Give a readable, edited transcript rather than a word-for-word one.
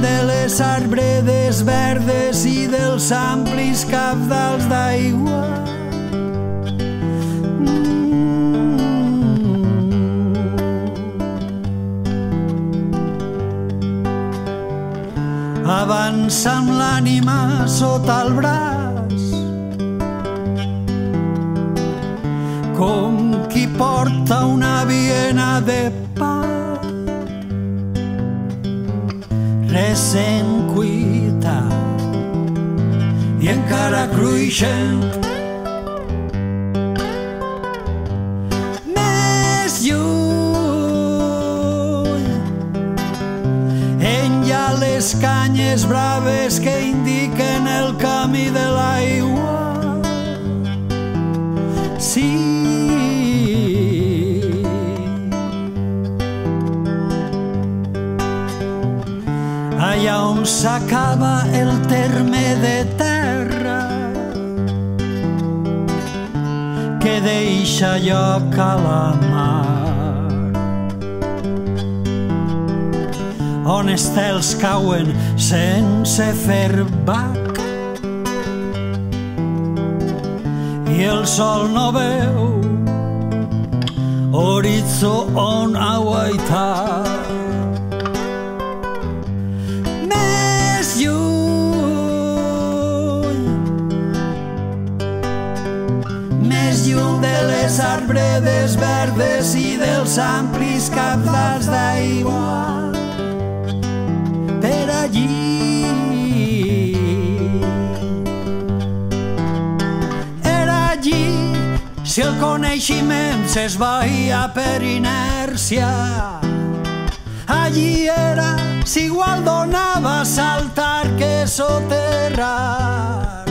de les arbredes verdes i dels amplis cabdals d'aigua. Avança amb l'ànima sota el braç, com qui porta una viena de pa, recent cuita i encara cruixent. Més lluny, enllà les canyes braves que indiquen el camí de l'aigua. Sí, allà on s'acaba el terme de terra que deixa lloc a la mar, on estels cauen sense fer bac i el sol no veu horitzó on aguaitar. Més lluny de les arbredes verdes i dels amplis cabdals d'aigua, per allí era allí. Si el coneixement s'esvaïa per inèrcia, allí era, si igual donava saltar que soterrar.